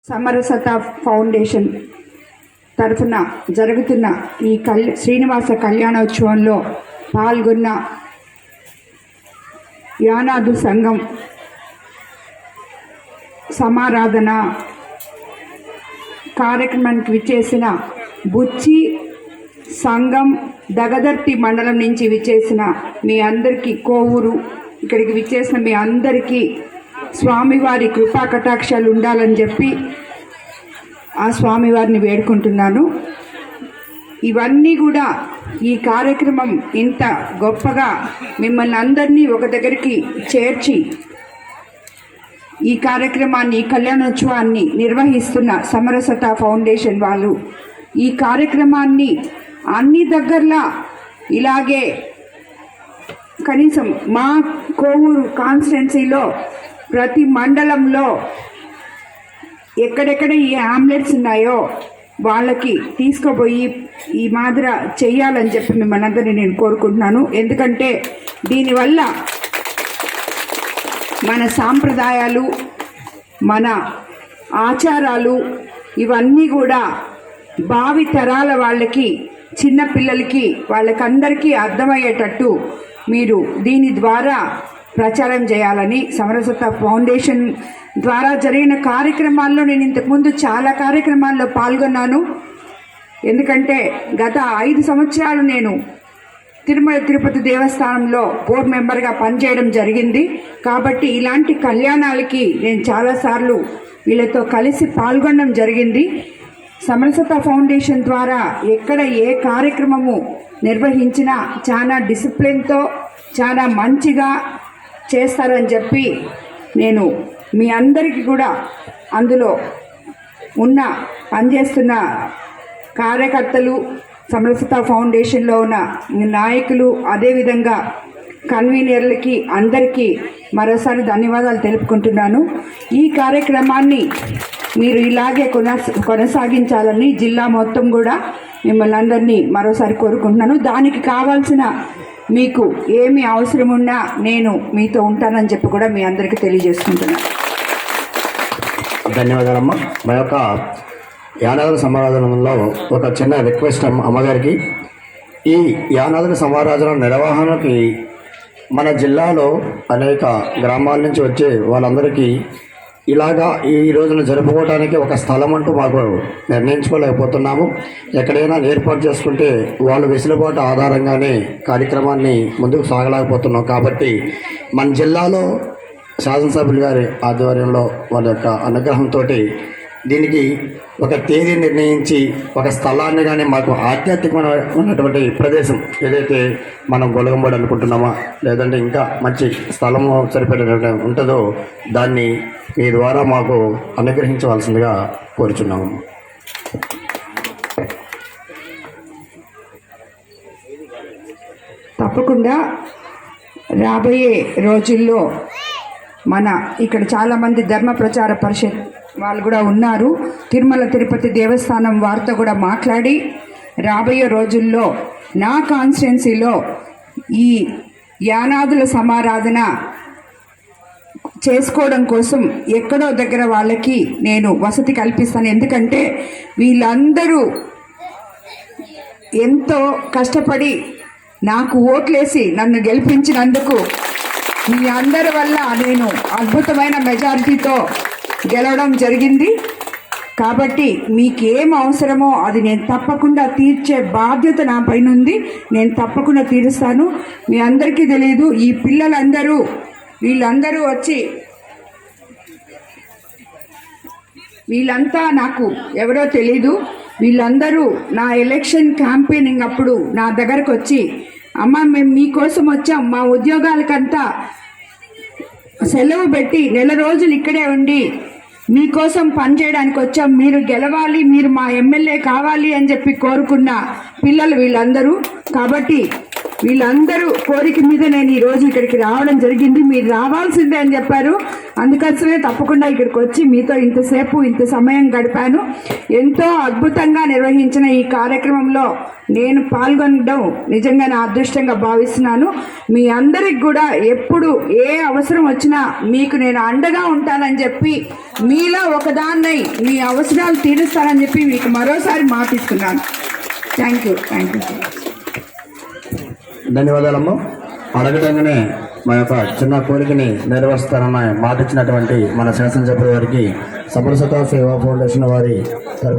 Samarasata foundation తరఫున జరుగుతున్న ఈ శ్రీనివాస కళ్యాణోత్సవంలో పాల్గొన్న యానాదు సంఘం సమారాధన కార్యక్రమానికి విచ్చేసిన బుచ్చి సంఘం దగదర్తి మండలం నుంచి విచ్చేసిన మీ అందరికీ కోవూరు ఇక్కడికి విచ్చేసిన మీ అందరికీ స్వామివారి కృపా కటాక్షాలు ఉండాలని చెప్పి ఆ స్వామివారిని వేడుకుంటున్నాను. ఇవన్నీ కూడా ఈ కార్యక్రమం ఇంత గొప్పగా మిమ్మల్ని అందరినీ ఒక దగ్గరికి చేర్చి ఈ కార్యక్రమాన్ని ఈ కళ్యాణోత్సవాన్ని నిర్వహిస్తున్న సమరసత ఫౌండేషన్ వాళ్ళు ఈ కార్యక్రమాన్ని అన్ని దగ్గరలా ఇలాగే కనీసం మా కోవూరు కాన్స్టిట్యున్సీలో ప్రతి మండలంలో ఎక్కడెక్కడ ఈ ఆంబులెన్స్ ఉన్నాయో వాళ్ళకి తీసుకుపోయి ఈ మాదిర చెయ్యాలని చెప్పి మిమ్మల్ని అందరినీ నేను కోరుకుంటున్నాను. ఎందుకంటే దీనివల్ల మన సాంప్రదాయాలు మన ఆచారాలు ఇవన్నీ కూడా భావి తరాల వాళ్ళకి చిన్నపిల్లలకి వాళ్ళకందరికీ అర్థమయ్యేటట్టు మీరు దీని ద్వారా ప్రచారం చేయాలని సమరసత ఫౌండేషన్ ద్వారా జరిగిన కార్యక్రమాల్లో నేను ఇంతకుముందు చాలా కార్యక్రమాల్లో పాల్గొన్నాను. ఎందుకంటే గత 5 సంవత్సరాలు నేను తిరుమల తిరుపతి దేవస్థానంలో బోర్డు మెంబర్గా పనిచేయడం జరిగింది. కాబట్టి ఇలాంటి కళ్యాణాలకి నేను చాలాసార్లు వీళ్ళతో కలిసి పాల్గొనడం జరిగింది. సమరసత ఫౌండేషన్ ద్వారా ఎక్కడ ఏ కార్యక్రమము నిర్వహించినా చాలా డిసిప్లిన్తో చాలా మంచిగా చేస్తారని చెప్పి నేను మీ అందరికీ కూడా అందులో ఉన్న పనిచేస్తున్న కార్యకర్తలు సమరసత ఫౌండేషన్లో ఉన్న నాయకులు అదేవిధంగా కన్వీనర్లకి అందరికీ మరోసారి ధన్యవాదాలు తెలుపుకుంటున్నాను. ఈ కార్యక్రమాన్ని మీరు ఇలాగే కొనసాగించాలని జిల్లా మొత్తం కూడా మిమ్మల్ని అందరినీ మరోసారి కోరుకుంటున్నాను. దానికి కావాల్సిన మీకు ఏమి అవసరం ఉన్నా నేను మీతో ఉంటానని చెప్పి కూడా మీ అందరికీ తెలియజేసుకుంటున్నాను. ధన్యవాదాలమ్మా. మా యొక్క యానాదుల సమారాధనలో ఒక చిన్న రిక్వెస్ట్ అమ్మగారికి, ఈ యానాదుల సమారాధన నిర్వహణకి మన జిల్లాలో అనేక గ్రామాల నుంచి వచ్చే వాళ్ళందరికీ ఇలాగా ఈ రోజున జరుపుకోవడానికి ఒక స్థలం అంటూ మాకు నిర్ణయించుకోలేకపోతున్నాము. ఎక్కడైనా ఏర్పాటు చేసుకుంటే వాళ్ళు వెసులుబాటు ఆధారంగానే కార్యక్రమాన్ని ముందుకు సాగలేకపోతున్నాం. కాబట్టి మన జిల్లాలో శాసనసభ్యులు గారి ఆధ్వర్యంలో వాళ్ళ యొక్క అనుగ్రహంతో దీనికి ఒక తేదీ నిర్ణయించి ఒక స్థలాన్ని కానీ మాకు ఆధ్యాత్మికమైనటువంటి ప్రదేశం ఏదైతే మనం గొలగంబడి అనుకుంటున్నామా లేదంటే ఇంకా మంచి స్థలము సరిపడే ఉంటుందో దాన్ని మీ ద్వారా మాకు అనుగ్రహించవలసిందిగా కోరుచున్నాము. తప్పకుండా రాబోయే రోజుల్లో మన ఇక్కడ చాలామంది ధర్మ ప్రచార పరిషత్ వాళ్ళు కూడా ఉన్నారు. తిరుమల తిరుపతి దేవస్థానం వారితో కూడా మాట్లాడి రాబోయే రోజుల్లో నా కాన్స్టిట్యున్సీలో ఈ యానాదుల సమారాధన చేసుకోవడం కోసం ఎక్కడో దగ్గర వాళ్ళకి నేను వసతి కల్పిస్తాను. ఎందుకంటే వీళ్ళందరూ ఎంతో కష్టపడి నాకు ఓట్లేసి నన్ను గెలిపించినందుకు మీ అందరి వల్ల నేను అద్భుతమైన మెజారిటీతో గెలవడం జరిగింది. కాబట్టి మీకేం అవసరమో అది నేను తప్పకుండా తీర్చే బాధ్యత నా పైన ఉంది. నేను తప్పకుండా తీరుస్తాను. మీ అందరికీ తెలియదు, ఈ పిల్లలందరూ వీళ్ళందరూ వచ్చి వీళ్ళంతా నాకు ఎవరో తెలీదు. వీళ్ళందరూ నా ఎలక్షన్ క్యాంపెయినింగ్ అప్పుడు నా దగ్గరకు వచ్చి, అమ్మ మేము మీకోసం వచ్చాం, మా ఉద్యోగాలకంతా సెలవు పెట్టి 1 రోజులు ఇక్కడే ఉండి మీకోసం పనిచేయడానికి వచ్చాం, మీరు గెలవాలి, మీరు మా ఎమ్మెల్యే కావాలి అని చెప్పి కోరుకున్న పిల్లలు వీళ్ళందరూ. కాబట్టి వీళ్ళందరూ కోరిక మీద నేను ఈరోజు ఇక్కడికి రావడం జరిగింది. మీరు రావాల్సిందే అని చెప్పారు. అందుకోసమే తప్పకుండా ఇక్కడికి వచ్చి మీతో ఇంతసేపు ఇంత సమయం గడిపాను. ఎంతో అద్భుతంగా నిర్వహించిన ఈ కార్యక్రమంలో నేను పాల్గొనడం నిజంగా నా అదృష్టంగా భావిస్తున్నాను. మీ అందరికి కూడా ఎప్పుడు ఏ అవసరం వచ్చినా మీకు నేను అండగా ఉంటానని చెప్పి, మీలో ఒకదాన్నై మీ అవసరాలు తీరుస్తానని చెప్పి మీకు మరోసారి మాటిస్తున్నాను. Thank you. ధన్యవాదాలమ్మా. అడగటంగానే మా యొక్క చిన్న కోరికని నెరవేరుస్తానన్న మాట ఇచ్చినటువంటి మన శాసనసభ్యుల వారికి సమరసత సేవా ఫౌండేషన్ వారి